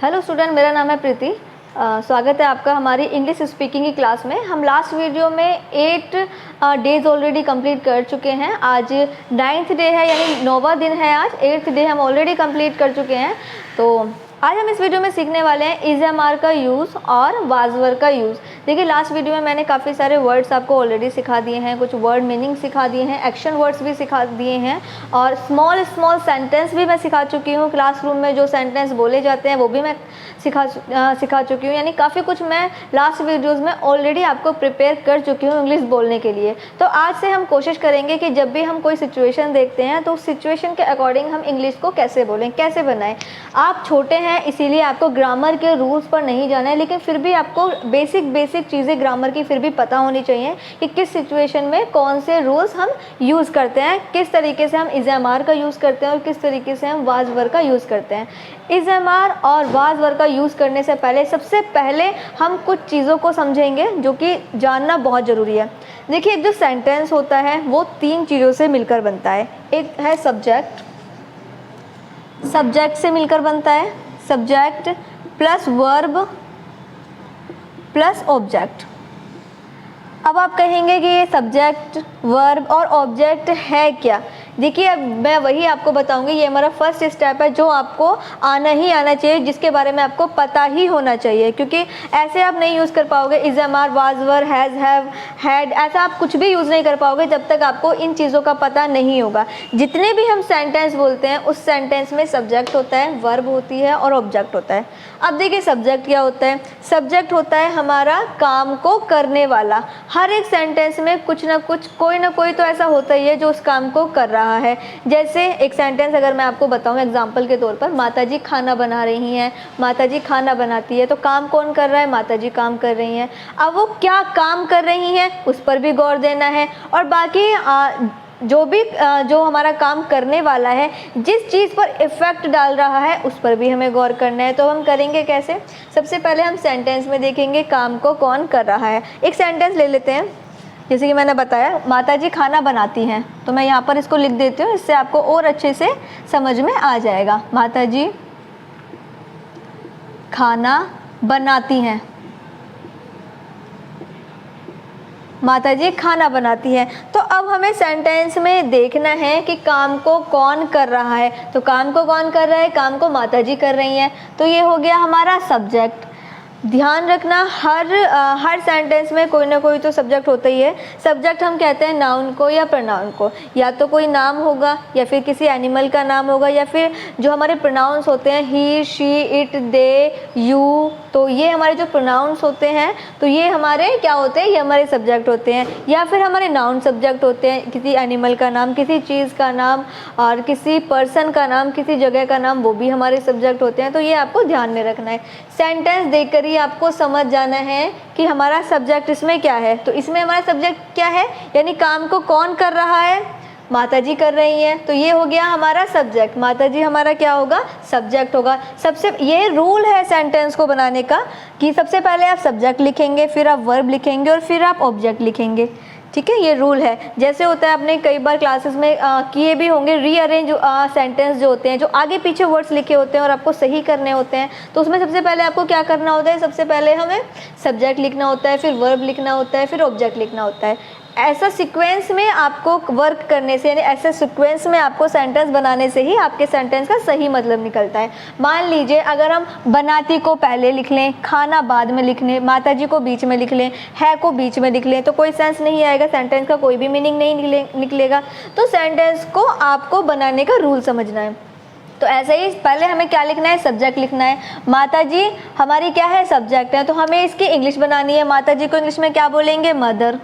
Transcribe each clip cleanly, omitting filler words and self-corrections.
Hello student, मेरा नाम है प्रीति। स्वागत है आपका हमारी इंग्लिश स्पीकिंग की क्लास में। हम लास्ट वीडियो में 8 डेज़ ऑलरेडी कंप्लीट कर चुके हैं। आज 9th डे है, यानी 9वां दिन है। आज 8th डे हम ऑलरेडी कंप्लीट कर चुके हैं। तो आज हम इस वीडियो में सीखने वाले हैं इज एम आर का यूज़ और वाज वर का यूज़। देखिए, लास्ट वीडियो में मैंने काफ़ी सारे वर्ड्स आपको ऑलरेडी सिखा दिए हैं, कुछ वर्ड मीनिंग सिखा दिए हैं, एक्शन वर्ड्स भी सिखा दिए हैं और स्मॉल सेंटेंस भी मैं सिखा चुकी हूँ। क्लासरूम में जो सेंटेंस बोले जाते हैं वो भी मैं सिखा चुकी हूँ। यानी काफ़ी कुछ मैं लास्ट वीडियोज़ में ऑलरेडी आपको प्रिपेयर कर चुकी हूँ इंग्लिश बोलने के लिए। तो आज से हम कोशिश करेंगे कि जब भी हम कोई सिचुएशन देखते हैं तो उस सिचुएशन के अकॉर्डिंग हम इंग्लिश को कैसे बोलें, कैसे बनाएं। आप छोटे हैं इसीलिए आपको ग्रामर के रूल्स पर नहीं जाना है, लेकिन फिर भी आपको बेसिक चीज़ें ग्रामर की फिर भी पता होनी चाहिए कि किस सिचुएशन में कौन से रूल्स हम यूज़ करते हैं, किस तरीके से हम इज एम आर का यूज़ करते हैं और किस तरीके से हम वाज वर का यूज़ करते हैं। इज एम आर और वाज वर का यूज़ करने से पहले सबसे पहले हम कुछ चीज़ों को समझेंगे जो कि जानना बहुत ज़रूरी है। देखिए, एक जो सेंटेंस होता है वो 3 चीज़ों से मिलकर बनता है। एक है सब्जेक्ट से मिलकर बनता है, subject plus verb plus object. अब आप कहेंगे कि ये सब्जेक्ट, वर्ब और ऑब्जेक्ट है क्या। देखिए, अब मैं वही आपको बताऊंगी। ये हमारा फर्स्ट स्टेप है जो आपको आना ही आना चाहिए, जिसके बारे में आपको पता ही होना चाहिए, क्योंकि ऐसे आप नहीं यूज़ कर पाओगे। Is am are, was were, has, have, had, ऐसा आप कुछ भी यूज़ नहीं कर पाओगे जब तक आपको इन चीज़ों का पता नहीं होगा। जितने भी हम सेंटेंस बोलते हैं उस सेंटेंस में सब्जेक्ट होता है, वर्ब होती है और ऑब्जेक्ट होता है। अब देखिए, सब्जेक्ट क्या होता है। सब्जेक्ट होता है हमारा काम को करने वाला। हर एक सेंटेंस में कुछ ना कुछ, कोई ना कोई तो ऐसा होता ही है जो उस काम को कर रहा है। जैसे एक सेंटेंस अगर मैं आपको बताऊं एग्जांपल के तौर पर, माताजी खाना बना रही हैं, माताजी खाना बनाती है, तो काम कौन कर रहा है, माताजी काम कर रही हैं। अब वो क्या काम कर रही हैं उस पर भी गौर देना है, और बाकी जो हमारा काम करने वाला है, जिस चीज़ पर इफ़ेक्ट डाल रहा है उस पर भी हमें गौर करना है। तो हम करेंगे कैसे। सबसे पहले हम सेंटेंस में देखेंगे काम को कौन कर रहा है। एक सेंटेंस ले लेते हैं, जैसे कि मैंने बताया माताजी खाना बनाती हैं, तो मैं यहाँ पर इसको लिख देती हूँ, इससे आपको और अच्छे से समझ में आ जाएगा। माताजी खाना बनाती हैं, माताजी खाना बनाती है। तो अब हमें सेंटेंस में देखना है कि काम को कौन कर रहा है। तो काम को कौन कर रहा है, काम को माताजी कर रही हैं, तो ये हो गया हमारा सब्जेक्ट। ध्यान रखना, हर सेंटेंस में कोई ना कोई तो सब्जेक्ट होता ही है। सब्जेक्ट हम कहते हैं नाउन को या प्रोनाउन को, या तो कोई नाम होगा या फिर किसी एनिमल का नाम होगा, या फिर जो हमारे प्रोनाउंस होते हैं ही, शी, इट, दे, यू, तो ये हमारे जो प्रोनाउंस होते हैं तो ये हमारे क्या होते हैं, ये हमारे सब्जेक्ट होते हैं। या फिर हमारे नाउन सब्जेक्ट होते हैं, किसी एनिमल का नाम, किसी चीज़ का नाम और किसी पर्सन का नाम, किसी जगह का नाम, वो भी हमारे सब्जेक्ट होते हैं। तो ये आपको ध्यान में रखना है। सेंटेंस देखकर ही आपको समझ जाना है कि हमारा सब्जेक्ट इसमें क्या है। तो इसमें हमारा सब्जेक्ट क्या है, यानी काम को कौन कर रहा है, माताजी कर रही हैं, तो ये हो गया हमारा सब्जेक्ट। माताजी हमारा क्या होगा, सब्जेक्ट होगा। सबसे ये रूल है सेंटेंस को बनाने का कि सबसे पहले आप सब्जेक्ट लिखेंगे, फिर आप वर्ब लिखेंगे और फिर आप ऑब्जेक्ट लिखेंगे। ठीक है, ये रूल है। जैसे होता है, आपने कई बार क्लासेस में किए भी होंगे, रीअरेंज सेंटेंस जो होते हैं, जो आगे पीछे वर्ड्स लिखे होते हैं और आपको सही करने होते हैं, तो उसमें सबसे पहले आपको क्या करना होता है, सबसे पहले हमें सब्जेक्ट लिखना होता है, फिर वर्ब लिखना होता है, फिर ऑब्जेक्ट लिखना होता है। ऐसा सीक्वेंस में आपको वर्क करने से, यानी ऐसे सीक्वेंस में आपको सेंटेंस बनाने से ही आपके सेंटेंस का सही मतलब निकलता है। मान लीजिए अगर हम बनाती को पहले लिख लें, खाना बाद में लिख लें, माताजी को बीच में लिख लें, है को बीच में लिख लें, तो कोई सेंस नहीं आएगा, सेंटेंस का कोई भी मीनिंग नहीं निकलेगा। तो सेंटेंस को आपको बनाने का रूल समझना है। तो ऐसे ही पहले हमें क्या लिखना है, सब्जेक्ट लिखना है। माताजी हमारी क्या है, सब्जेक्ट है, तो हमें इसकी इंग्लिश बनानी है। माताजी को इंग्लिश में क्या बोलेंगे, मदर।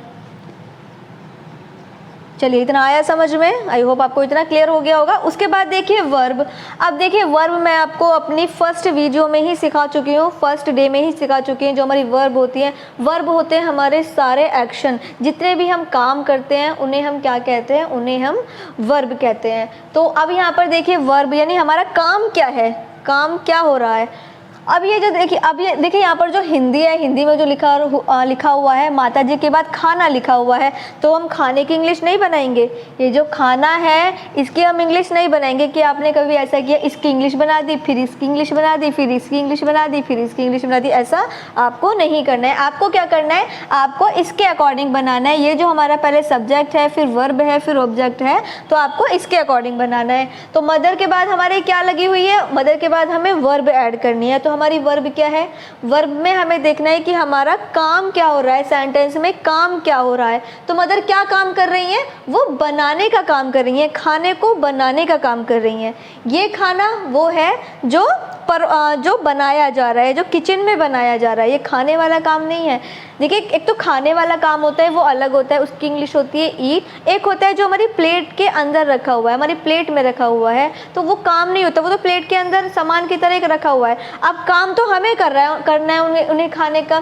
चलिए, इतना आया समझ में, आई होप आपको इतना क्लियर हो गया होगा। उसके बाद देखिए वर्ब। अब देखिए वर्ब मैं आपको अपनी फर्स्ट वीडियो में ही सिखा चुकी हूँ, फर्स्ट डे में ही सिखा चुकी हूँ। जो हमारी वर्ब होती हैं, वर्ब होते हैं हमारे सारे एक्शन, जितने भी हम काम करते हैं उन्हें हम क्या कहते हैं, उन्हें हम वर्ब कहते हैं। तो अब यहाँ पर देखिए वर्ब यानी हमारा काम क्या है, काम क्या हो रहा है। अब ये जो देखिए, अब ये देखिए यहाँ पर जो हिंदी है, हिंदी में जो लिखा हुआ है माता जी के बाद खाना लिखा हुआ है, तो हम खाने की इंग्लिश नहीं बनाएंगे। ये जो खाना है इसकी हम इंग्लिश नहीं बनाएंगे कि आपने कभी ऐसा किया इसकी इंग्लिश बना दी, फिर इसकी इंग्लिश बना दी, फिर इसकी इंग्लिश बना दी, फिर इसकी इंग्लिश बना दी। ऐसा आपको नहीं करना है। आपको क्या करना है, आपको इसके अकॉर्डिंग बनाना है। ये जो हमारा पहले सब्जेक्ट है, फिर वर्ब है, फिर ऑब्जेक्ट है, तो आपको इसके अकॉर्डिंग बनाना है। तो मदर के बाद हमारे क्या लगी हुई है, मदर के बाद हमें वर्ब ऐड करनी है। तो हमारी वर्ब क्या है, वर्ब में हमें देखना है कि हमारा काम क्या हो रहा है, सेंटेंस में काम क्या हो रहा है। तो मदर क्या काम कर रही हैं, वो बनाने का काम कर रही हैं, खाने को बनाने का काम कर रही हैं। ये खाना वो है जो बनाया जा रहा है, जो किचन में बनाया जा रहा है, ये खाने वाला काम नहीं है। देखिए, एक तो खाने वाला काम होता है वो अलग होता है, उसकी इंग्लिश होती है ईट। एक होता है जो हमारी प्लेट के अंदर रखा हुआ है, हमारी प्लेट में रखा हुआ है, तो वो काम नहीं होता, वो तो प्लेट के अंदर सामान की तरह रखा हुआ है। अब काम तो हमें करना है उन्हें खाने का,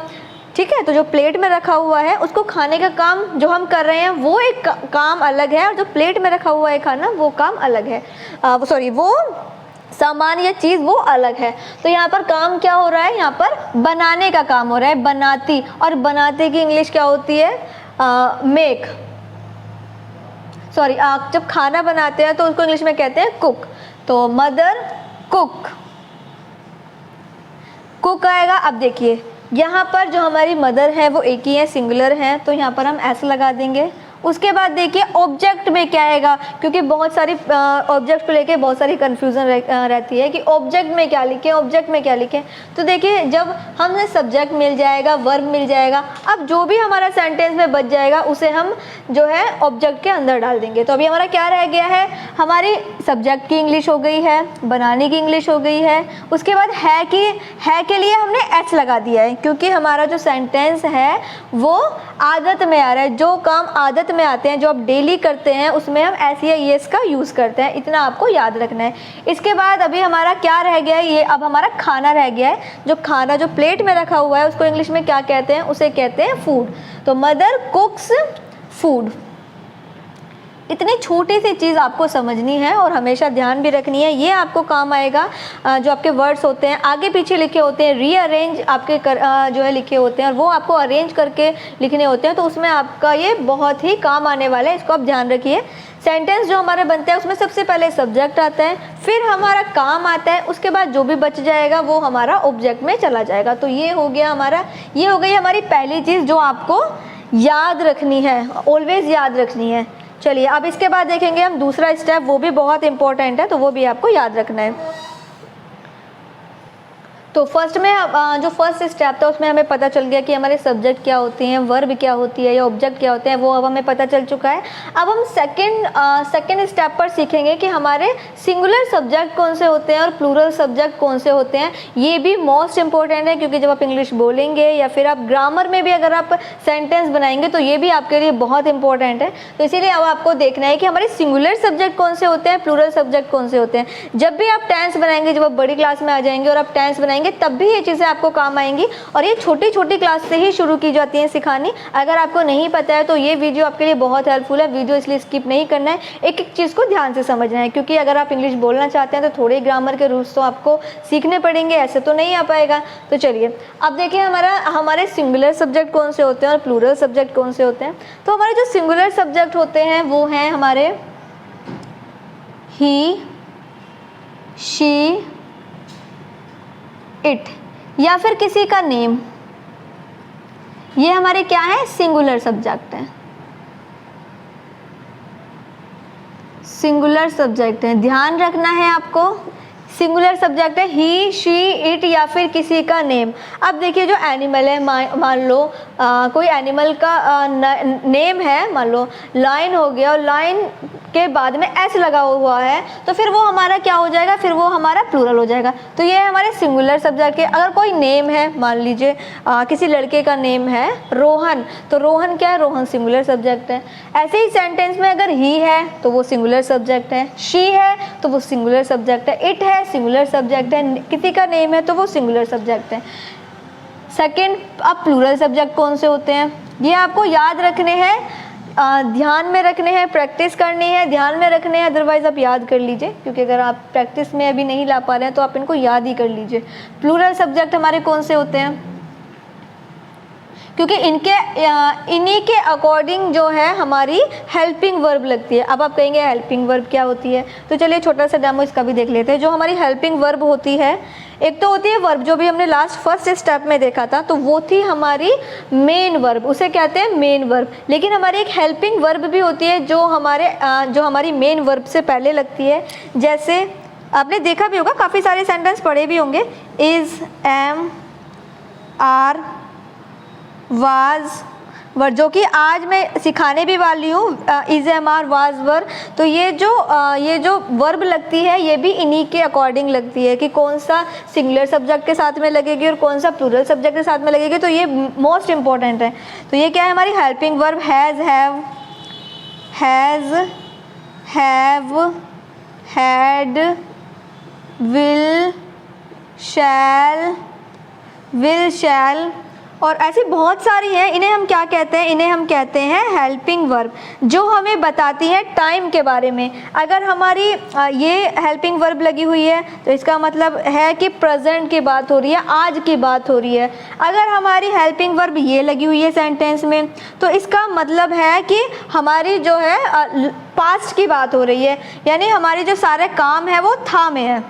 ठीक है। तो जो प्लेट में रखा हुआ है उसको खाने का काम जो हम कर रहे हैं वो एक काम अलग है, और जो प्लेट में रखा हुआ है खाना वो काम अलग है, वो सामान या चीज़ वो अलग है। तो यहाँ पर काम क्या हो रहा है, यहाँ पर बनाने का काम हो रहा है, बनाती। और बनाती की इंग्लिश क्या होती है, मेक। सॉरी, जब खाना बनाते हैं तो उसको इंग्लिश में कहते हैं कुक। तो मदर कुक, कुक आएगा। अब देखिए यहाँ पर जो हमारी मदर है वो एक ही है, सिंगुलर है, तो यहाँ पर हम ऐसे लगा देंगे। उसके बाद देखिए ऑब्जेक्ट में क्या आएगा, क्योंकि बहुत सारी ऑब्जेक्ट को लेके बहुत सारी कन्फ्यूज़न रहती है कि ऑब्जेक्ट में क्या लिखें, ऑब्जेक्ट में क्या लिखें। तो देखिए जब हमें सब्जेक्ट मिल जाएगा, वर्ब मिल जाएगा, अब जो भी हमारा सेंटेंस में बच जाएगा उसे हम जो है ऑब्जेक्ट के अंदर डाल देंगे। तो अभी हमारा क्या रह गया है, हमारी सब्जेक्ट की इंग्लिश हो गई है, बनाने की इंग्लिश हो गई है। उसके बाद है के लिए हमने एच लगा दिया है, क्योंकि हमारा जो सेंटेंस है वो आदत में आ रहा है। जो काम आदत में आते हैं, जो आप डेली करते हैं, उसमें हम एस या येस का यूज़ करते हैं। इतना आपको याद रखना है। इसके बाद अभी हमारा क्या रह गया है, ये अब हमारा खाना रह गया है। जो खाना जो प्लेट में रखा हुआ है उसको इंग्लिश में क्या कहते हैं, उसे कहते हैं फूड। तो मदर कुक्स फूड। इतनी छोटी सी चीज़ आपको समझनी है और हमेशा ध्यान भी रखनी है। ये आपको काम आएगा। जो आपके वर्ड्स होते हैं आगे पीछे लिखे होते हैं, रीअरेंज आपके जो है लिखे होते हैं, और वो आपको अरेंज करके लिखने होते हैं, तो उसमें आपका ये बहुत ही काम आने वाला है। इसको आप ध्यान रखिए। सेंटेंस जो हमारे बनते हैं उसमें सबसे पहले सब्जेक्ट आता है, फिर हमारा काम आता है, उसके बाद जो भी बच जाएगा वो हमारा ऑब्जेक्ट में चला जाएगा। तो ये हो गया हमारा, ये हो गई हमारी पहली चीज़ जो आपको याद रखनी है, ऑलवेज याद रखनी है। चलिए अब इसके बाद देखेंगे हम दूसरा स्टेप, वो भी बहुत इंपॉर्टेंट है, तो वो भी आपको याद रखना है। तो फर्स्ट में जो फर्स्ट स्टेप था उसमें हमें पता चल गया कि हमारे सब्जेक्ट क्या होते हैं, वर्ब क्या होती है या ऑब्जेक्ट क्या होते हैं, वो अब हमें पता चल चुका है। अब हम सेकंड स्टेप पर सीखेंगे कि हमारे सिंगुलर सब्जेक्ट कौन से होते हैं और प्लूरल सब्जेक्ट कौन से होते हैं। ये भी मोस्ट इंपॉर्टेंट है, क्योंकि जब आप इंग्लिश बोलेंगे या फिर आप ग्रामर में भी अगर आप सेंटेंस बनाएंगे तो ये भी आपके लिए बहुत इंपॉर्टेंट है। तो इसीलिए अब आपको देखना है कि हमारे सिंगुलर सब्जेक्ट कौन से होते हैं, प्लूरल सब्जेक्ट कौन से होते हैं। जब भी आप टेंस बनाएंगे, जब आप बड़ी क्लास में आ जाएंगे और आप टेंस बनाएंगे तब भी ये चीज़ें आपको काम आएंगी, और ये छोटी छोटी क्लास से ही शुरू की जाती हैं सिखानी। अगर आपको नहीं पता है तो ये वीडियो आपके लिए बहुत हेल्पफुल है। वीडियो इसलिए स्किप नहीं करना है, एक एक चीज़ को ध्यान से समझना है, क्योंकि अगर आप इंग्लिश बोलना चाहते हैं तो थोड़े ग्रामर के रूल्स तो आपको सीखने पड़ेंगे, ऐसे तो नहीं आ पाएगा। तो चलिए अब देखिए हमारे सिंगुलर सब्जेक्ट कौन से होते हैं और प्लूरल सब्जेक्ट कौन से होते हैं। तो हमारे जो सिंगुलर सब्जेक्ट होते हैं वो हैं हमारे ही, शी, इट या फिर किसी का नेम। ये हमारे क्या है, सिंगुलर सब्जेक्ट है, सिंगुलर सब्जेक्ट है। ध्यान रखना है आपको, सिंगुलर सब्जेक्ट है ही, शी, इट या फिर किसी का नेम। अब देखिए जो एनिमल है, मान लो कोई एनिमल का नेम है, मान लो लाइन हो गया, और लाइन के बाद में एस लगा हुआ है, तो फिर वो हमारा क्या हो जाएगा, फिर वो हमारा प्लूरल हो जाएगा। तो ये है हमारे सिंगुलर सब्जेक्ट है। अगर कोई नेम है, मान लीजिए किसी लड़के का नेम है रोहन, तो रोहन क्या है, रोहन सिंगुलर सब्जेक्ट है। ऐसे ही सेंटेंस में अगर ही है तो वो सिंगुलर सब्जेक्ट है, शी है तो वो सिंगुलर सब्जेक्ट है, इट है सिंगुलर सब्जेक्ट है, किसी का नेम है तो वो सिंगुलर सब्जेक्ट है। सेकंड, अब प्लूरल सब्जेक्ट कौन से होते हैं ये आपको याद रखने हैं। ध्यान में रखने हैं, प्रैक्टिस करनी है, ध्यान में रखने हैं, अदरवाइज़ आप याद कर लीजिए, क्योंकि अगर आप प्रैक्टिस में अभी नहीं ला पा रहे हैं तो आप इनको याद ही कर लीजिए। प्लूरल सब्जेक्ट हमारे कौन से होते हैं, क्योंकि इन्हीं के अकॉर्डिंग जो है हमारी हेल्पिंग वर्ब लगती है। अब आप कहेंगे हेल्पिंग वर्ब क्या होती है, तो चलिए छोटा सा डेमो इसका भी देख लेते हैं। जो हमारी हेल्पिंग वर्ब होती है, एक तो होती है वर्ब जो भी हमने लास्ट फर्स्ट स्टेप में देखा था, तो वो थी हमारी मेन वर्ब, उसे कहते हैं मेन वर्ब। लेकिन हमारी एक हेल्पिंग वर्ब भी होती है जो हमारी मेन वर्ब से पहले लगती है। जैसे आपने देखा भी होगा, काफ़ी सारे सेंटेंस पढ़े भी होंगे, इज़, एम, आर, वाज, वर, जो कि आज मैं सिखाने भी वाली हूँ, इज़, एम, आर, वाज, वर। तो ये जो वर्ब लगती है ये भी इन्हीं के अकॉर्डिंग लगती है कि कौन सा सिंगुलर सब्जेक्ट के साथ में लगेगी और कौन सा प्लूरल सब्जेक्ट के साथ में लगेगी। तो ये मोस्ट इंपॉर्टेंट है। तो ये क्या है हमारी helping verb, has, have, had, will, shall और ऐसी बहुत सारी हैं। इन्हें हम क्या कहते हैं, इन्हें हम कहते हैं हेल्पिंग वर्ब, जो हमें बताती है टाइम के बारे में। अगर हमारी ये हेल्पिंग वर्ब लगी हुई है तो इसका मतलब है कि प्रेजेंट की बात हो रही है, आज की बात हो रही है। अगर हमारी हेल्पिंग वर्ब ये लगी हुई है सेंटेंस में, तो इसका मतलब है कि हमारी जो है पास्ट की बात हो रही है, यानी हमारी जो सारे काम है वो था में है,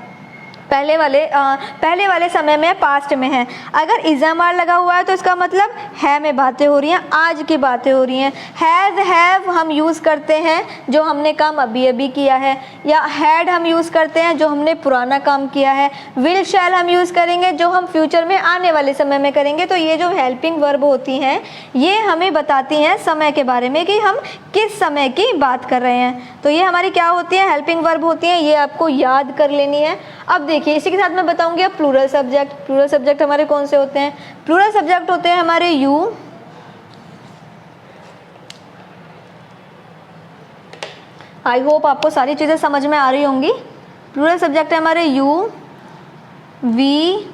पहले वाले समय में, पास्ट में है। अगर इज़, एम, आर लगा हुआ है तो इसका मतलब है में बातें हो रही हैं, आज की बातें हो रही हैं। हैज़, हैव हम यूज़ करते हैं जो हमने काम अभी अभी किया है, या हैड हम यूज़ करते हैं जो हमने पुराना काम किया है। विल, शैल हम यूज़ करेंगे जो हम फ्यूचर में आने वाले समय में करेंगे। तो ये जो हेल्पिंग वर्ब होती हैं ये हमें बताती हैं समय के बारे में कि हम किस समय की बात कर रहे हैं। तो ये हमारी क्या होती है, हेल्पिंग वर्ब होती हैं। ये आपको याद कर लेनी है। अब देखिए इसी के साथ मैं बताऊंगी अब प्लूरल सब्जेक्ट। प्लूरल सब्जेक्ट हमारे कौन से होते हैं, प्लूरल सब्जेक्ट होते हैं हमारे यू, आई होप आपको सारी चीज़ें समझ में आ रही होंगी। प्लूरल सब्जेक्ट है हमारे यू, वी,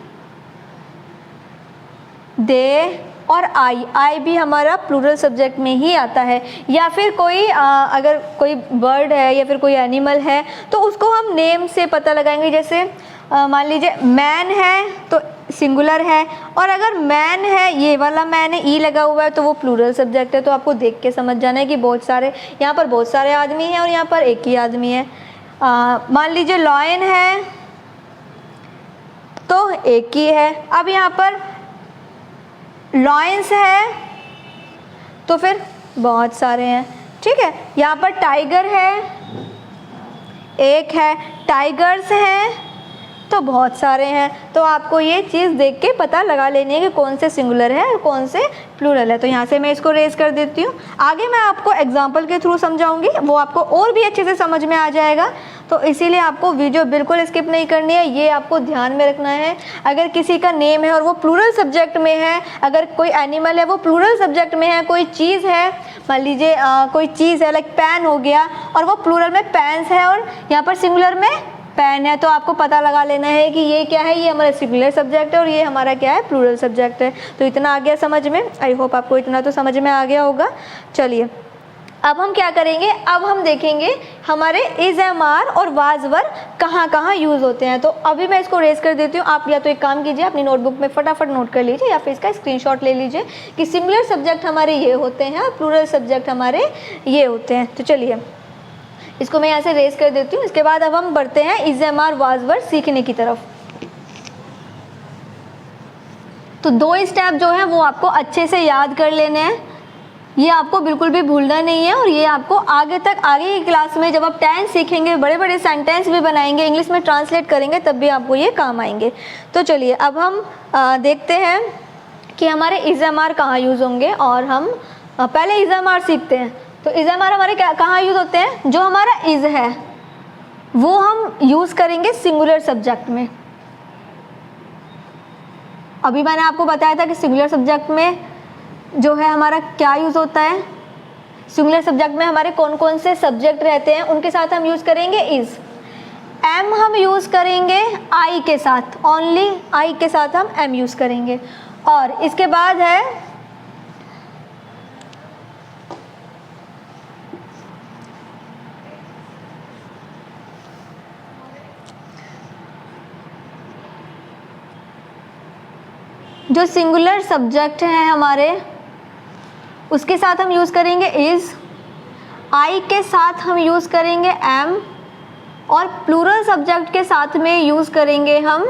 दे और आई भी हमारा प्लूरल सब्जेक्ट में ही आता है। या फिर कोई अगर कोई बर्ड है या फिर कोई एनिमल है तो उसको हम नेम से पता लगाएंगे। जैसे मान लीजिए मैन है तो सिंगुलर है, और अगर मैन है, ये वाला मैन है, ई लगा हुआ है, तो वो प्लूरल सब्जेक्ट है। तो आपको देख के समझ जाना है कि यहाँ पर बहुत सारे आदमी हैं और यहाँ पर एक ही आदमी है। मान लीजिए लॉयन है तो एक ही है। अब यहाँ पर लॉयंस है तो फिर बहुत सारे हैं, ठीक है। यहाँ पर टाइगर है, एक है, टाइगर्स हैं तो बहुत सारे हैं। तो आपको ये चीज़ देख के पता लगा लेनी है कि कौन से सिंगुलर है और कौन से प्लूरल है। तो यहाँ से मैं इसको रेज कर देती हूँ। आगे मैं आपको एग्जाम्पल के थ्रू समझाऊंगी, वो आपको और भी अच्छे से समझ में आ जाएगा। तो इसीलिए आपको वीडियो बिल्कुल स्किप नहीं करनी है, ये आपको ध्यान में रखना है। अगर किसी का नेम है और वो प्लूरल सब्जेक्ट में है, अगर कोई एनिमल है वो प्लूरल सब्जेक्ट में है, कोई चीज़ है, मान लीजिए कोई चीज़ है लाइक पेन हो गया और वो प्लूरल में पेन्स है और यहाँ पर सिंगुलर में पेन है, तो आपको पता लगा लेना है कि ये क्या है, ये हमारा सिंगुलर सब्जेक्ट है और ये हमारा क्या है, प्लूरल सब्जेक्ट है। तो इतना आ गया समझ में, आई होप आपको इतना तो समझ में आ गया होगा। चलिए अब हम क्या करेंगे, अब हम देखेंगे हमारे इज़, एम, आर और वाज, वर कहाँ कहाँ यूज़ होते हैं। तो अभी मैं इसको रेज कर देती हूँ। आप या तो एक काम कीजिए, अपनी नोटबुक में फटाफट नोट कर लीजिए या फिर इसका स्क्रीनशॉट ले लीजिए कि सिंगुलर सब्जेक्ट हमारे ये होते हैं और प्लूरल सब्जेक्ट हमारे ये होते हैं। तो चलिए इसको मैं यहाँ से रेज कर देती हूँ। इसके बाद अब हम बढ़ते हैं इज़, एम, आर, वाज, वर सीखने की तरफ। तो 2 स्टेप जो हैं वो आपको अच्छे से याद कर लेने हैं, ये आपको बिल्कुल भी भूलना नहीं है। और ये आपको आगे की क्लास में जब आप टेंस सीखेंगे, बड़े बड़े सेंटेंस भी बनाएंगे, इंग्लिश में ट्रांसलेट करेंगे, तब भी आपको ये काम आएंगे। तो चलिए अब हम देखते हैं कि हमारे इज़, एम, आर कहाँ यूज़ होंगे। और हम पहले इज़, एम, आर सीखते हैं। तो इज़, एम, आर हमारे कहाँ यूज़ होते हैं, जो हमारा इज़ है वो हम यूज़ करेंगे सिंगुलर सब्जेक्ट में। अभी मैंने आपको बताया था कि सिंगुलर सब्जेक्ट में जो है हमारा क्या यूज़ होता है। सिंगुलर सब्जेक्ट में हमारे कौन कौन से सब्जेक्ट रहते हैं, उनके साथ हम यूज़ करेंगे इज़। एम हम यूज़ करेंगे आई के साथ, ओनली आई के साथ हम एम यूज़ करेंगे। और इसके बाद है जो सिंगुलर सब्जेक्ट है हमारे उसके साथ हम यूज़ करेंगे इज़, आई के साथ हम यूज़ करेंगे एम, और प्लूरल सब्जेक्ट के साथ में यूज़ करेंगे हम,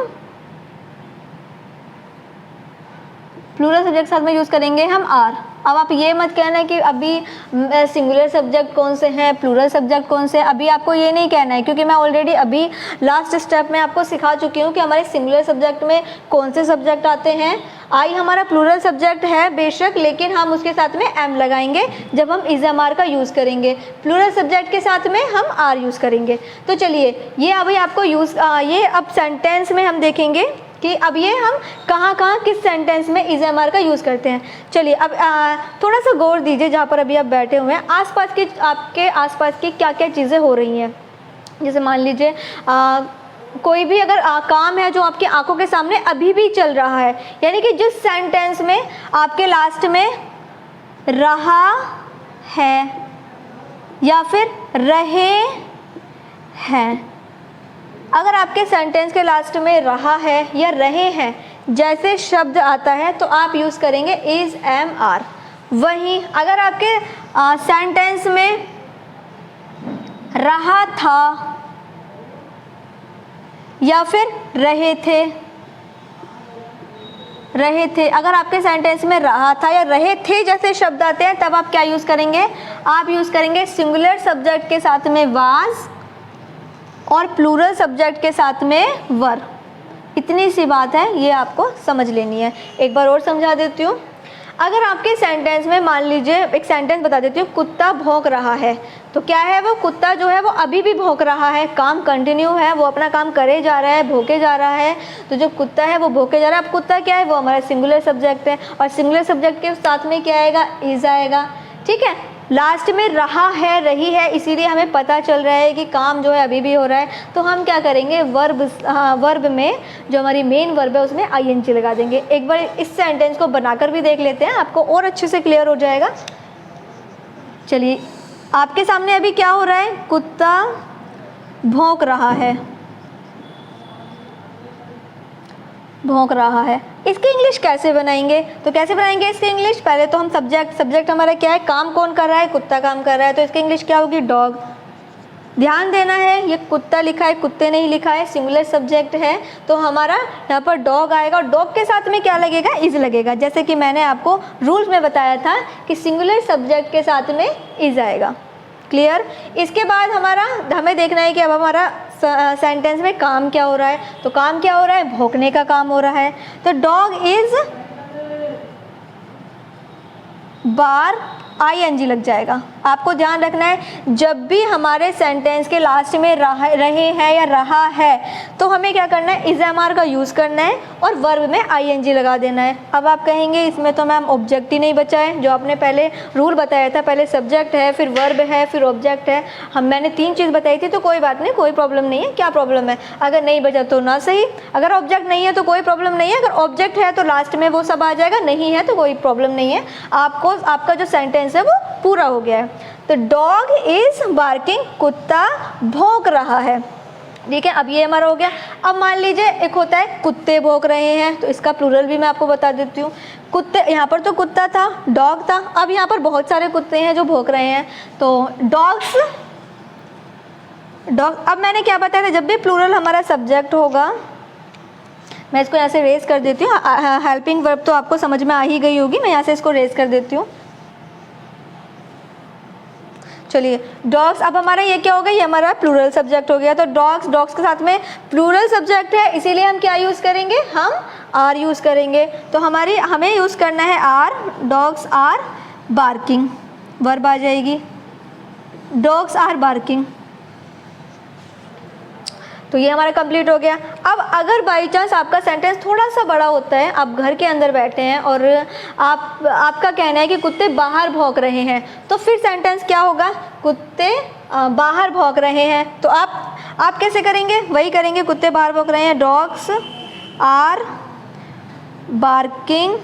प्लूरल सब्जेक्ट के साथ में यूज़ करेंगे हम आर। अब आप ये मत कहना कि अभी सिंगुलर सब्जेक्ट कौन से हैं, प्लूरल सब्जेक्ट कौन से, अभी आपको ये नहीं कहना है, क्योंकि मैं ऑलरेडी अभी लास्ट स्टेप में आपको सिखा चुकी हूँ कि हमारे सिंगुलर सब्जेक्ट में कौन से सब्जेक्ट आते हैं। आई हमारा प्लूरल सब्जेक्ट है बेशक, लेकिन हम उसके साथ में एम लगाएंगे जब हम इज एम आर का यूज़ करेंगे, प्लूरल सब्जेक्ट के साथ में हम आर यूज़ करेंगे। तो चलिए ये अभी आपको ये अब सेंटेंस में हम देखेंगे कि अब ये हम कहाँ किस सेंटेंस में इज एम आर का यूज़ करते हैं। चलिए अब थोड़ा सा गौर दीजिए जहाँ पर अभी आप बैठे हुए हैं, आपके आसपास की क्या क्या चीज़ें हो रही हैं। जैसे मान लीजिए कोई भी अगर काम है जो आपकी आंखों के सामने अभी भी चल रहा है, यानी कि जिस सेंटेंस में आपके लास्ट में रहा है या फिर रहे हैं, अगर आपके सेंटेंस के लास्ट में रहा है या रहे हैं जैसे शब्द आता है तो आप यूज़ करेंगे इज एम आर। वहीं अगर आपके सेंटेंस में रहा था या फिर रहे थे, अगर आपके सेंटेंस में रहा था या रहे थे जैसे शब्द आते हैं तब आप क्या यूज़ करेंगे, आप यूज़ करेंगे सिंगुलर सब्जेक्ट के साथ में वाज और प्लूरल सब्जेक्ट के साथ में वर। इतनी सी बात है, ये आपको समझ लेनी है। एक बार और समझा देती हूँ। अगर आपके सेंटेंस में मान लीजिए एक सेंटेंस बता देती हूँ, कुत्ता भौंक रहा है, तो क्या है वो कुत्ता जो है वो अभी भी भौंक रहा है, काम कंटिन्यू है, वो अपना काम करे जा रहा है, भौंके जा रहा है। तो जो कुत्ता है वो भौंके जा रहा है। अब कुत्ता क्या है, वो हमारा सिंगुलर सब्जेक्ट है, और सिंगुलर सब्जेक्ट के साथ में क्या आएगा, इज आएगा। ठीक है, लास्ट में रहा है, रही है, इसीलिए हमें पता चल रहा है कि काम जो है अभी भी हो रहा है। तो हम क्या करेंगे, वर्ब में जो हमारी मेन वर्ब है उसमें आईएनजी लगा देंगे। एक बार इस सेंटेंस को बनाकर भी देख लेते हैं, आपको और अच्छे से क्लियर हो जाएगा। चलिए आपके सामने अभी क्या हो रहा है, कुत्ता भौंक रहा है, भौंक रहा है। इसकी इंग्लिश कैसे बनाएंगे, तो कैसे बनाएंगे इसकी इंग्लिश, पहले तो हम सब्जेक्ट हमारा क्या है, काम कौन कर रहा है, कुत्ता काम कर रहा है, तो इसकी इंग्लिश क्या होगी, डॉग। ध्यान देना है, ये कुत्ता लिखा है, कुत्ते नहीं लिखा है, सिंगुलर सब्जेक्ट है, तो हमारा यहाँ पर डॉग आएगा, और डॉग के साथ में क्या लगेगा, इज लगेगा। जैसे कि मैंने आपको रूल्स में बताया था कि सिंगुलर सब्जेक्ट के साथ में इज आएगा। क्लियर। इसके बाद हमें देखना है कि अब हमारा सेंटेंस में काम क्या हो रहा है, तो काम क्या हो रहा है, भौंकने का काम हो रहा है। तो डॉग इज बार आईएनजी लग जाएगा। आपको ध्यान रखना है, जब भी हमारे सेंटेंस के लास्ट में रहे हैं या रहा है तो हमें क्या करना है, इज एम आर का यूज़ करना है और वर्ब में आईएनजी लगा देना है। अब आप कहेंगे इसमें तो मैम ऑब्जेक्ट ही नहीं बचा है, जो आपने पहले रूल बताया था, पहले सब्जेक्ट है, फिर वर्ब है, फिर ऑब्जेक्ट है। मैंने 3 चीज़ बताई थी, तो कोई बात नहीं, कोई प्रॉब्लम नहीं है। क्या प्रॉब्लम है, अगर नहीं बचा तो ना सही, अगर ऑब्जेक्ट नहीं है तो कोई प्रॉब्लम नहीं है, अगर ऑब्जेक्ट है तो लास्ट में वो सब आ जाएगा, नहीं है तो कोई प्रॉब्लम नहीं है। आपका जो सेंटेंस है वो पूरा हो गया है। तो डॉग इज बार्किंग, कुत्ता भौंक रहा है। ठीक है, अब ये हमारा हो गया। अब मान लीजिए एक होता है कुत्ते भौंक रहे हैं, तो इसका प्लूरल भी मैं आपको बता देती हूँ। कुत्ते, यहाँ पर तो कुत्ता था, डॉग था, अब यहाँ पर बहुत सारे कुत्ते हैं जो भौंक रहे हैं, तो डॉग्स, डॉग। अब मैंने क्या बताया था, जब भी प्लूरल हमारा सब्जेक्ट होगा, मैं इसको यहाँ से रेज कर देती हूँ। हेल्पिंग वर्ब तो आपको समझ में आ ही गई होगी, मैं यहाँ से इसको रेज कर देती हूँ। चलिए डॉग्स, अब हमारा ये क्या हो गया, ये हमारा प्लूरल सब्जेक्ट हो गया। तो डॉग्स के साथ में प्लूरल सब्जेक्ट है, इसीलिए हम क्या यूज़ करेंगे, हम आर यूज़ करेंगे। तो हमें यूज़ करना है are, dogs are barking, verb आ जाएगी, डॉग्स आर बार्किंग। तो ये हमारा कंप्लीट हो गया। अब अगर बाई चांस आपका सेंटेंस थोड़ा सा बड़ा होता है, आप घर के अंदर बैठे हैं और आपका कहना है कि कुत्ते बाहर भौंक रहे हैं, तो फिर सेंटेंस क्या होगा, कुत्ते बाहर भौंक रहे हैं। तो आप कैसे करेंगे, वही करेंगे, कुत्ते बाहर भौंक रहे हैं, डॉग्स आर बार्किंग।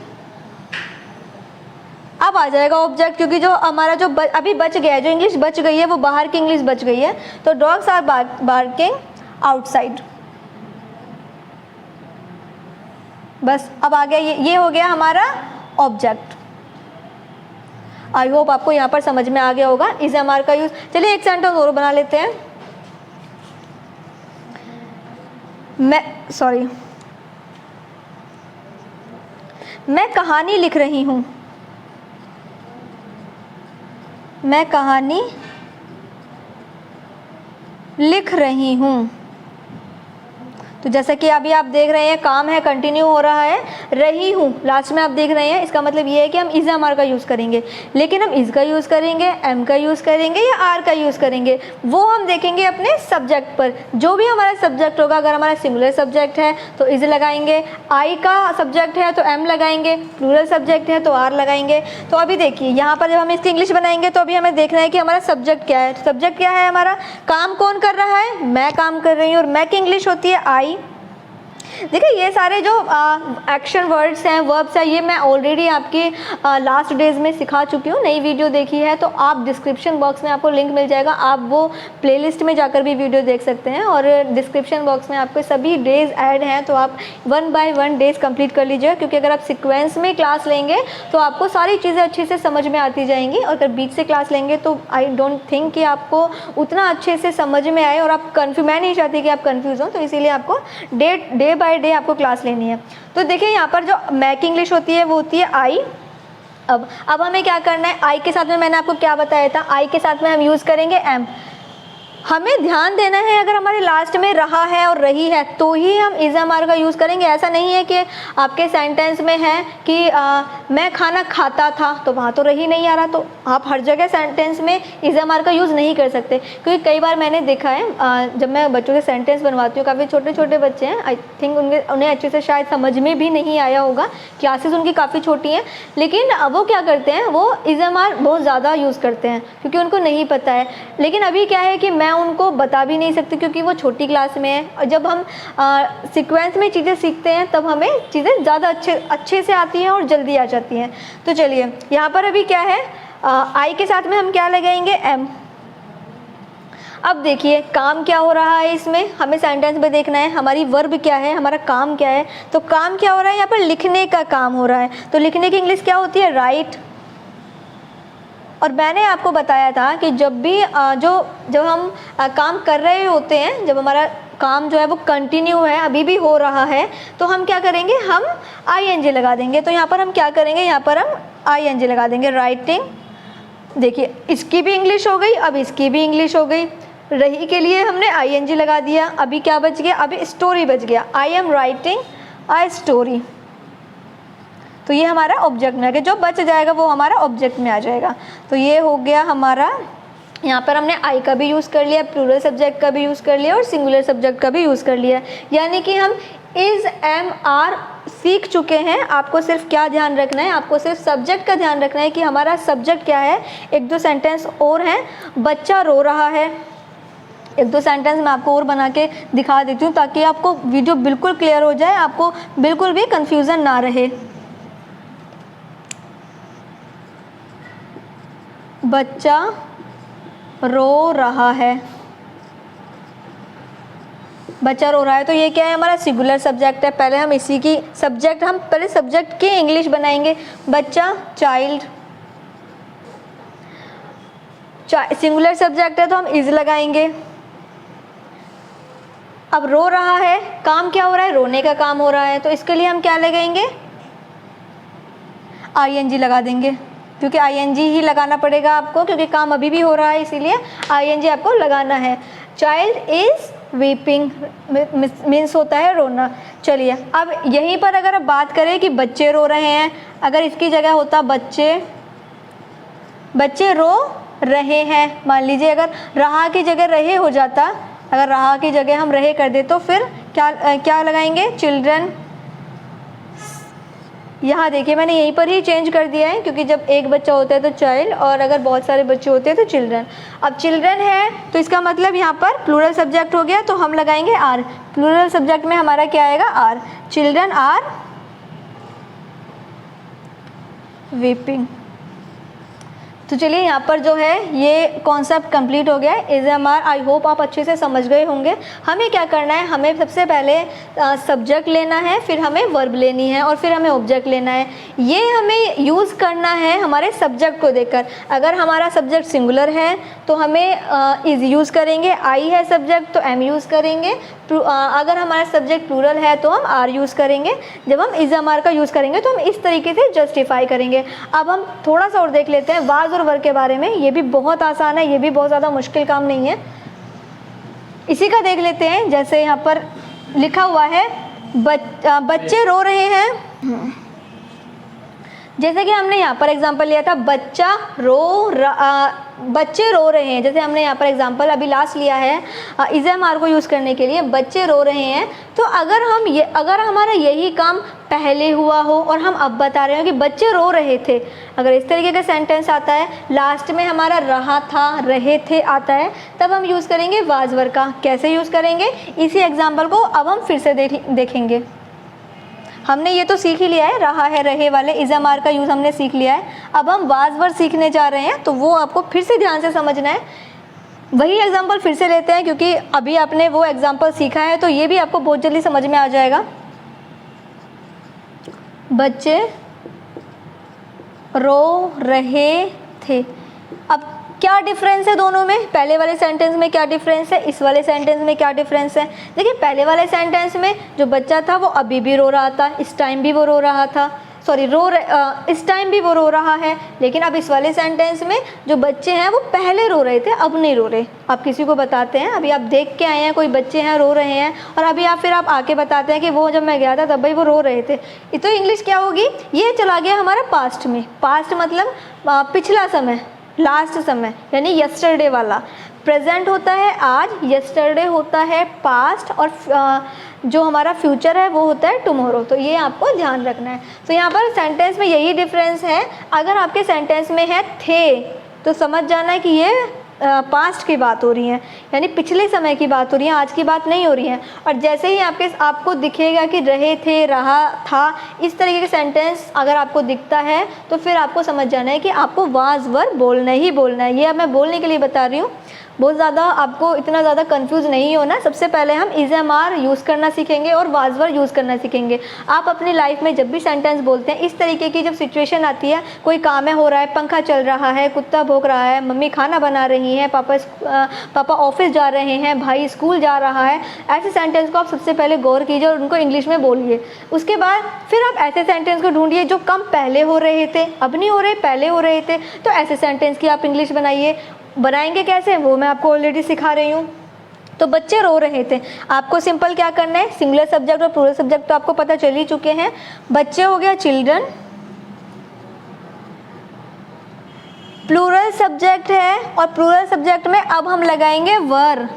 अब आ जाएगा ऑब्जेक्ट, क्योंकि जो हमारा जो अभी बच गया है, जो इंग्लिश बच गई है वो बाहर की इंग्लिश बच गई है। तो डॉग्स आर बार्किंग आउटसाइड। बस अब आ गया, ये हो गया हमारा ऑब्जेक्ट। आई होप आपको यहाँ पर समझ में आ गया होगा इज एम आर का यूज। चलिए एक सेंटेंस और बना लेते हैं। मैं कहानी लिख रही हूँ। मैं कहानी लिख रही हूँ। तो जैसा कि अभी आप देख रहे हैं काम है, कंटिन्यू हो रहा है, रही हूँ लास्ट में आप देख रहे हैं, इसका मतलब ये है कि हम इज एम आर का यूज़ करेंगे। लेकिन हम इज का यूज़ करेंगे, एम का यूज़ करेंगे या आर का यूज़ करेंगे, वो हम देखेंगे अपने सब्जेक्ट पर। जो भी हमारा सब्जेक्ट होगा, अगर हमारा सिंगुलर सब्जेक्ट है तो इज लगाएंगे, आई का सब्जेक्ट है तो एम लगाएंगे, प्लूरल सब्जेक्ट है तो आर लगाएंगे। तो अभी देखिए यहाँ पर जब हम इसकी इंग्लिश बनाएंगे तो अभी हमें देखना है कि हमारा सब्जेक्ट क्या है। सब्जेक्ट क्या है हमारा, काम कौन कर रहा है, मैं काम कर रही हूँ, और मैं की इंग्लिश होती है आई। देखिए ये सारे जो एक्शन वर्ड्स हैं, वर्ब्स हैं, ये मैं ऑलरेडी आपकी लास्ट डेज में सिखा चुकी हूँ। नई वीडियो देखी है तो आप डिस्क्रिप्शन बॉक्स में आपको लिंक मिल जाएगा, आप वो प्लेलिस्ट में जाकर भी वीडियो देख सकते हैं। और डिस्क्रिप्शन बॉक्स में आपके सभी डेज ऐड हैं, तो आप 1 बाय 1 डेज कंप्लीट कर लीजिए, क्योंकि अगर आप सीक्वेंस में क्लास लेंगे तो आपको सारी चीज़ें अच्छे से समझ में आती जाएंगी। और अगर बीच से क्लास लेंगे तो आई डोंट थिंक कि आपको उतना अच्छे से समझ में आए, और आप मैं नहीं चाहती कि आप कन्फ्यूज़ हो, तो इसीलिए आपको डे बाय डे आपको क्लास लेनी है। तो देखिए यहाँ पर जो मैं की इंग्लिश होती है वो होती है आई। अब हमें क्या करना है, आई के साथ में मैंने आपको क्या बताया था, आई के साथ में हम यूज़ करेंगे एम। हमें ध्यान देना है अगर हमारे लास्ट में रहा है और रही है तो ही हम इज एम आर का यूज़ करेंगे। ऐसा नहीं है कि आपके सेंटेंस में है कि मैं खाना खाता था, तो वहाँ तो रही नहीं आ रहा, तो आप हर जगह सेंटेंस में इज एम आर का यूज़ नहीं कर सकते। क्योंकि कई बार मैंने देखा है जब मैं बच्चों के सेंटेंस बनवाती हूँ, काफ़ी छोटे छोटे बच्चे हैं, आई थिंक उन्हें अच्छे से शायद समझ में भी नहीं आया होगा, क्लासेस उनकी काफ़ी छोटी हैं, लेकिन वो क्या करते हैं, वो इज एम आर बहुत ज़्यादा यूज़ करते हैं क्योंकि उनको नहीं पता है। लेकिन अभी क्या है कि मैं उनको बता भी नहीं सकती क्योंकि वो छोटी क्लास में है, और जब हम सीक्वेंस में चीज़ें सीखते हैं तब हमें चीज़ें ज़्यादा अच्छे से आती हैं और जल्दी आ जाती हैं। तो चलिए यहाँ पर अभी क्या है, आई के साथ में हम क्या लगाएंगे, एम। अब देखिए काम क्या हो रहा है, इसमें हमें सेंटेंस में देखना है हमारी वर्ब क्या है, हमारा काम क्या है। तो काम क्या हो रहा है, यहाँ पर लिखने का काम हो रहा है, तो लिखने की इंग्लिश क्या होती है, राइट। और मैंने आपको बताया था कि जब भी जब हम काम कर रहे होते हैं, जब हमारा काम जो है वो कंटिन्यू है, अभी भी हो रहा है, तो हम क्या करेंगे, हम ING लगा देंगे। तो यहाँ पर हम क्या करेंगे, यहाँ पर हम ING लगा देंगे, राइटिंग। देखिए इसकी भी इंग्लिश हो गई, अब इसकी भी इंग्लिश हो गई। रही के लिए हमने ING लगा दिया, अभी क्या बच गया, अभी स्टोरी बच गया, I am writing a story. तो ये हमारा ऑब्जेक्ट में आ गया, जो बच जाएगा वो हमारा ऑब्जेक्ट में आ जाएगा। तो ये हो गया हमारा, यहाँ पर हमने आई का भी यूज़ कर लिया, प्लूरल सब्जेक्ट का भी यूज़ कर लिया और सिंगुलर सब्जेक्ट का भी यूज़ कर लिया। यानी कि हम इज एम आर सीख चुके हैं। आपको सिर्फ क्या ध्यान रखना है, आपको सिर्फ सब्जेक्ट का ध्यान रखना है कि हमारा सब्जेक्ट क्या है। 1-2 सेंटेंस और हैं, बच्चा रो रहा है, 1-2 सेंटेंस मैं आपको और बना के दिखा देती हूँ ताकि आपको वीडियो बिल्कुल क्लियर हो जाए, आपको बिल्कुल भी कन्फ्यूज़न ना रहे। बच्चा रो रहा है, बच्चा रो रहा है, तो ये क्या है, हमारा सिंगुलर सब्जेक्ट है। पहले हम इसी की सब्जेक्ट, हम पहले सब्जेक्ट की इंग्लिश बनाएंगे, बच्चा, चाइल्ड। सिंगुलर सब्जेक्ट है तो हम इज लगाएंगे। अब रो रहा है, काम क्या हो रहा है, रोने का काम हो रहा है, तो इसके लिए हम क्या लगाएंगे, ING लगा देंगे, क्योंकि ING ही लगाना पड़ेगा आपको, क्योंकि काम अभी भी हो रहा है, इसीलिए ING आपको लगाना है। चाइल्ड इज वीपिंग मीन्स होता है रोना। चलिए अब यहीं पर अगर आप बात करें कि बच्चे रो रहे हैं, अगर इसकी जगह होता बच्चे रो रहे हैं, मान लीजिए अगर रहा की जगह रहे हो जाता, अगर रहा की जगह हम रहे कर दे तो फिर क्या लगाएंगे, चिल्ड्रन। यहाँ देखिए मैंने यहीं पर ही चेंज कर दिया है, क्योंकि जब एक बच्चा होता है तो चाइल्ड, और अगर बहुत सारे बच्चे होते हैं तो चिल्ड्रन। अब चिल्ड्रन है तो इसका मतलब यहाँ पर प्लूरल सब्जेक्ट हो गया, तो हम लगाएंगे आर। प्लूरल सब्जेक्ट में हमारा क्या आएगा, आर। Children are weeping. तो चलिए यहाँ पर जो है ये कॉन्सेप्ट कंप्लीट हो गया है। ASMR आई होप आप अच्छे से समझ गए होंगे। हमें क्या करना है, हमें सबसे पहले सब्जेक्ट लेना है, फिर हमें वर्ब लेनी है और फिर हमें ऑब्जेक्ट लेना है। ये हमें यूज़ करना है हमारे सब्जेक्ट को देखकर। अगर हमारा सब्जेक्ट सिंगुलर है तो हमें इज़ यूज़ करेंगे, आई है सब्जेक्ट तो एम यूज़ करेंगे। अगर हमारा सब्जेक्ट प्लूरल है तो हम आर यूज़ करेंगे। जब हम ASMR का यूज़ करेंगे तो हम इस तरीके से जस्टिफाई करेंगे। अब हम थोड़ा सा और देख लेते हैं वाज और वर्ब के बारे में। ये भी बहुत आसान है, ये भी बहुत ज़्यादा मुश्किल काम नहीं है। इसी का देख लेते हैं। जैसे यहाँ पर लिखा हुआ है बच्चे रो रहे हैं। जैसे कि हमने यहाँ पर एग्जांपल लिया था बच्चे रो रहे हैं। जैसे हमने यहाँ पर एग्जांपल अभी लास्ट लिया है ASMR को यूज़ करने के लिए, बच्चे रो रहे हैं। तो अगर हमारा यही काम पहले हुआ हो और हम अब बता रहे हो कि बच्चे रो रहे थे, अगर इस तरीके का सेंटेंस आता है, लास्ट में हमारा रहा था, रहे थे आता है, तब हम यूज़ करेंगे वाज वर्ब का। कैसे यूज़ करेंगे, इसी एग्जाम्पल को अब हम फिर से देखेंगे। हमने ये तो सीख ही लिया है, रहा है, रहे वाले ASMR का यूज़ हमने सीख लिया है। अब हम वाज वर्ब सीखने जा रहे हैं, तो वो आपको फिर से ध्यान से समझना है। वही एग्जाम्पल फिर से लेते हैं क्योंकि अभी आपने वो एग्जाम्पल सीखा है, तो ये भी आपको बहुत जल्दी समझ में आ जाएगा। बच्चे रो रहे थे। अब क्या डिफरेंस है दोनों में, पहले वाले सेंटेंस में क्या डिफरेंस है, इस वाले सेंटेंस में क्या डिफरेंस है। देखिए पहले वाले सेंटेंस में जो बच्चा था वो अभी भी रो रहा था, इस टाइम भी वो रो रहा था, इस टाइम भी वो रो रहा है। लेकिन अब इस वाले सेंटेंस में जो बच्चे हैं वो पहले रो रहे थे, अब नहीं रो रहे। आप किसी को बताते हैं, अभी आप देख के आए हैं कोई बच्चे हैं रो रहे हैं, और अभी फिर आप आके बताते हैं कि वो जब मैं गया था तब भाई वो रो रहे थे। तो इंग्लिश क्या होगी, ये चला गया हमारा पास्ट में। पास्ट मतलब पिछला समय, लास्ट समय, यानी यस्टरडे वाला। प्रेजेंट होता है आज, यस्टरडे होता है पास्ट, और जो हमारा फ्यूचर है वो होता है टुमारो। तो ये आपको ध्यान रखना है। तो यहाँ पर सेंटेंस में यही डिफरेंस है। अगर आपके सेंटेंस में है थे तो समझ जाना है कि ये पास्ट की बात हो रही है, यानी पिछले समय की बात हो रही है, आज की बात नहीं हो रही है। और जैसे ही आपको दिखेगा कि रहे थे, रहा था, इस तरीके के सेंटेंस अगर आपको दिखता है तो फिर आपको समझ जाना है कि आपको वाज वर्ब बोलना ही बोलना है। ये अब मैं बोलने के लिए बता रही हूँ, बहुत ज़्यादा आपको इतना ज़्यादा कंफ्यूज नहीं होना। सबसे पहले हम ASMR यूज़ करना सीखेंगे और वाज वर्ब यूज़ करना सीखेंगे। आप अपनी लाइफ में जब भी सेंटेंस बोलते हैं, इस तरीके की जब सिचुएशन आती है, कोई काम हो रहा है, पंखा चल रहा है, कुत्ता भौंक रहा है, मम्मी खाना बना रही हैं, पापा ऑफिस जा रहे हैं, भाई स्कूल जा रहा है, ऐसे सेंटेंस को आप सबसे पहले गौर कीजिए और उनको इंग्लिश में बोलिए। उसके बाद फिर आप ऐसे सेंटेंस को ढूंढिए जो कम पहले हो रहे थे, अब नहीं हो रहे, पहले हो रहे थे। तो ऐसे सेंटेंस की आप इंग्लिश बनाइए। बनाएंगे कैसे, वो मैं आपको ऑलरेडी सिखा रही हूँ। तो बच्चे रो रहे थे, आपको सिंपल क्या करना है, सिंगुलर सब्जेक्ट और प्लूरल सब्जेक्ट तो आपको पता चल ही चुके हैं। बच्चे हो गया चिल्ड्रन, प्लूरल सब्जेक्ट है, और प्लूरल सब्जेक्ट में अब हम लगाएंगे वर।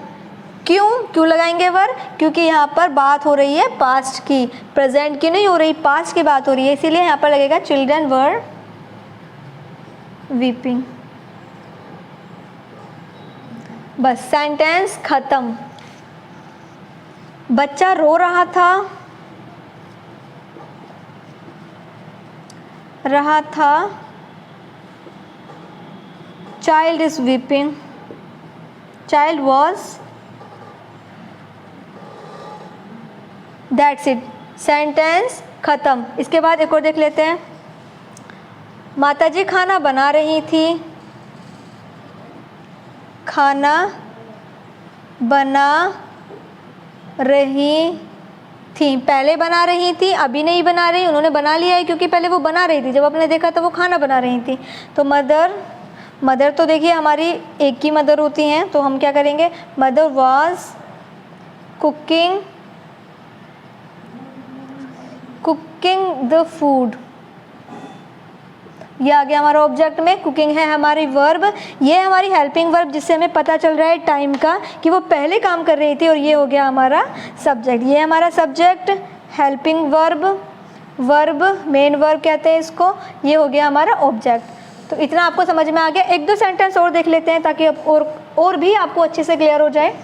क्यों लगाएंगे वर, क्योंकि यहाँ पर बात हो रही है पास्ट की, प्रेजेंट की नहीं हो रही, पास्ट की बात हो रही है, इसीलिए यहाँ पर लगेगा चिल्ड्रन वर वीपिंग। बस सेंटेंस खत्म। बच्चा रो रहा था, child is weeping, child was, that's it, sentence खत्म। इसके बाद एक और देख लेते हैं। माताजी खाना बना रही थी, खाना बना रही थी, पहले बना रही थी, अभी नहीं बना रही, उन्होंने बना लिया है क्योंकि पहले वो बना रही थी, जब आपने देखा तो वो खाना बना रही थी। तो मदर तो देखिए हमारी एक ही मदर होती हैं, तो हम क्या करेंगे, mother was cooking the food. ये आ गया हमारा ऑब्जेक्ट में, कुकिंग है हमारी वर्ब, ये हमारी हेल्पिंग वर्ब जिससे हमें पता चल रहा है टाइम का कि वो पहले काम कर रही थी, और ये हो गया हमारा सब्जेक्ट। ये हमारा subject, helping verb main verb कहते हैं इसको, ये हो गया हमारा ऑब्जेक्ट। तो इतना आपको समझ में आ गया। एक दो सेंटेंस और देख लेते हैं ताकि और भी आपको अच्छे से क्लियर हो जाए।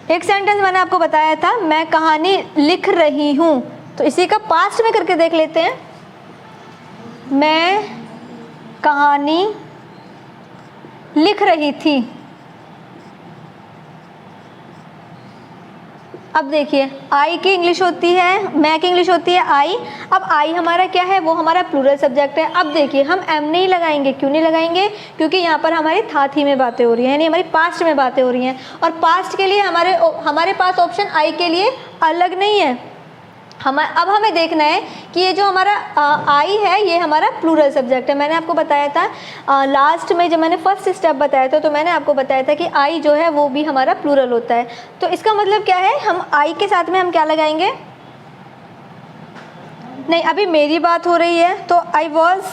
एक सेंटेंस मैंने आपको बताया था, मैं कहानी लिख रही हूँ, तो इसी का पास्ट में करके देख लेते हैं। मैं कहानी लिख रही थी। अब देखिए आई की इंग्लिश होती है, मैं की इंग्लिश होती है आई। अब आई हमारा क्या है, वो हमारा प्लूरल सब्जेक्ट है। अब देखिए हम एम नहीं लगाएंगे, क्यों नहीं लगाएंगे, क्योंकि यहाँ पर हमारी था थी में बातें हो रही हैं, यानी हमारी पास्ट में बातें हो रही हैं, और पास्ट के लिए हमारे पास ऑप्शन आई के लिए अलग नहीं है। अब हमें देखना है कि ये जो हमारा आई है ये हमारा प्लूरल सब्जेक्ट है। मैंने आपको बताया था लास्ट में जब मैंने फर्स्ट स्टेप बताया था, तो मैंने आपको बताया था कि आई जो है वो भी हमारा प्लूरल होता है। तो इसका मतलब क्या है, हम आई के साथ में हम क्या लगाएंगे, नहीं अभी मेरी बात हो रही है, तो आई वॉज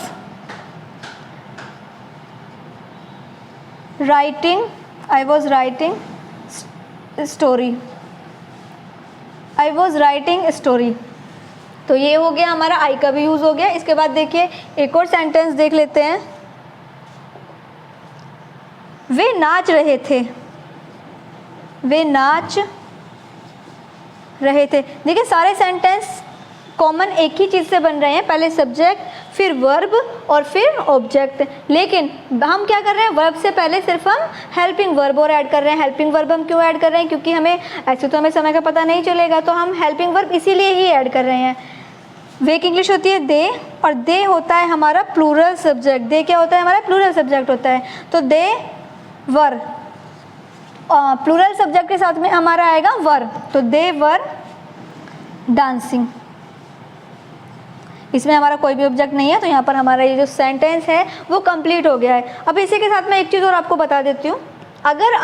राइटिंग स्टोरी। तो ये हो गया हमारा आई का भी यूज़ हो गया। इसके बाद देखिए एक और सेंटेंस देख लेते हैं, वे नाच रहे थे। देखिए सारे सेंटेंस कॉमन एक ही चीज़ से बन रहे हैं, पहले सब्जेक्ट, फिर वर्ब और फिर ऑब्जेक्ट। लेकिन हम क्या कर रहे हैं, वर्ब से पहले सिर्फ हम हेल्पिंग वर्ब और ऐड कर रहे हैं। हेल्पिंग वर्ब हम क्यों ऐड कर रहे हैं, क्योंकि हमें ऐसे तो हमें समय का पता नहीं चलेगा, तो हम हेल्पिंग वर्ब इसीलिए ही ऐड कर रहे हैं। वे की इंग्लिश होती है दे, और दे होता है हमारा प्लूरल सब्जेक्ट। दे क्या होता है, हमारा प्लूरल सब्जेक्ट होता है। तो दे वर, प्लूरल सब्जेक्ट के साथ में हमारा आएगा वर, तो दे वर डांसिंग। इसमें हमारा कोई भी ऑब्जेक्ट नहीं है, तो यहाँ पर हमारा ये जो सेंटेंस है वो कंप्लीट हो गया है। अब इसी के साथ मैं एक चीज़ और आपको बता देती हूँ, अगर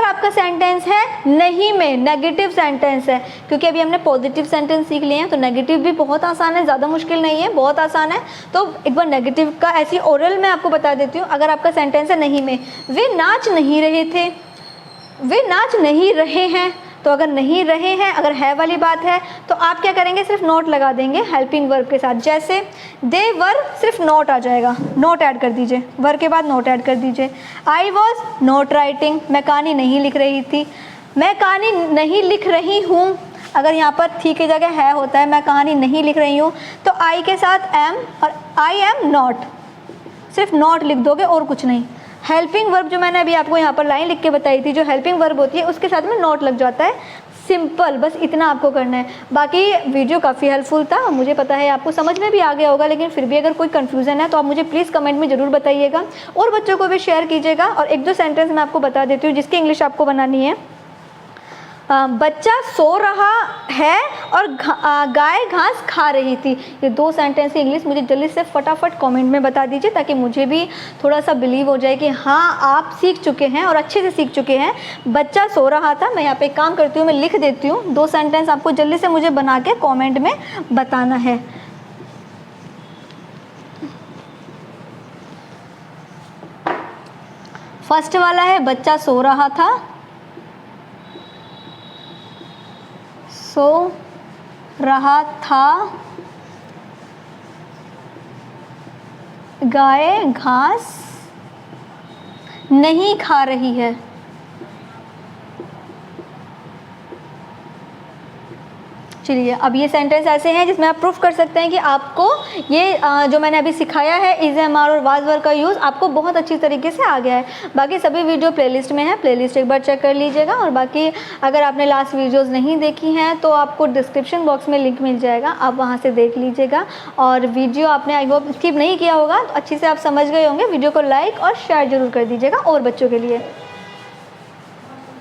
आपका सेंटेंस है नहीं में, नेगेटिव सेंटेंस है, क्योंकि अभी हमने पॉजिटिव सेंटेंस सीख लिए हैं, तो नेगेटिव भी बहुत आसान है, ज़्यादा मुश्किल नहीं है, बहुत आसान है। तो एक बार नेगेटिव का ऐसी ओरल मैं आपको बता देती हूँ। अगर आपका सेंटेंस है नहीं में, वे नाच नहीं रहे थे, वे नाच नहीं रहे हैं, तो अगर नहीं रहे हैं, अगर है वाली बात है, तो आप क्या करेंगे, सिर्फ नोट लगा देंगे हेल्पिंग वर्ब के साथ। जैसे दे वर, सिर्फ नोट आ जाएगा, नोट ऐड कर दीजिए, वर के बाद नोट ऐड कर दीजिए। आई वॉज नोट राइटिंग, मैं कहानी नहीं लिख रही थी। मैं कहानी नहीं लिख रही हूँ, अगर यहाँ पर थी की जगह है होता है, मैं कहानी नहीं लिख रही हूँ, तो आई के साथ एम, और आई एम नॉट, सिर्फ नॉट लिख दोगे और कुछ नहीं। हेल्पिंग वर्ब जो मैंने अभी आपको यहाँ पर लाइन लिख के बताई थी, जो हेल्पिंग वर्ब होती है उसके साथ में नोट लग जाता है। सिंपल, बस इतना आपको करना है। बाकी वीडियो काफ़ी हेल्पफुल था, मुझे पता है आपको समझ में भी आ गया होगा, लेकिन फिर भी अगर कोई कन्फ्यूज़न है तो आप मुझे प्लीज़ कमेंट में ज़रूर बताइएगा, और बच्चों को भी शेयर कीजिएगा। और एक दो सेंटेंस मैं आपको बता देती हूँ जिसकी इंग्लिश आपको बनानी है। बच्चा सो रहा है और गाय घास खा रही थी। ये दो सेंटेंस की इंग्लिश मुझे जल्दी से फटाफट कमेंट में बता दीजिए, ताकि मुझे भी थोड़ा सा बिलीव हो जाए कि हाँ आप सीख चुके हैं और अच्छे से सीख चुके हैं। बच्चा सो रहा था, मैं यहाँ पे एक काम करती हूँ, मैं लिख देती हूँ, दो सेंटेंस आपको जल्दी से मुझे बना के कॉमेंट में बताना है। फर्स्ट वाला है बच्चा सो रहा था, सो रहा था, गाय घास नहीं खा रही है। चलिए अब ये सेंटेंस ऐसे हैं जिसमें आप प्रूफ कर सकते हैं कि आपको ये जो मैंने अभी सिखाया है इज एम आर और वाज वर्ब का यूज़ आपको बहुत अच्छी तरीके से आ गया है। बाकी सभी वीडियो प्लेलिस्ट में है, प्लेलिस्ट एक बार चेक कर लीजिएगा। और बाकी अगर आपने लास्ट वीडियोस नहीं देखी हैं तो आपको डिस्क्रिप्शन बॉक्स में लिंक मिल जाएगा, आप वहाँ से देख लीजिएगा। और वीडियो आपने आई होप स्किप नहीं किया होगा, तो अच्छी से आप समझ गए होंगे। वीडियो को लाइक और शेयर जरूर कर दीजिएगा और बच्चों के लिए।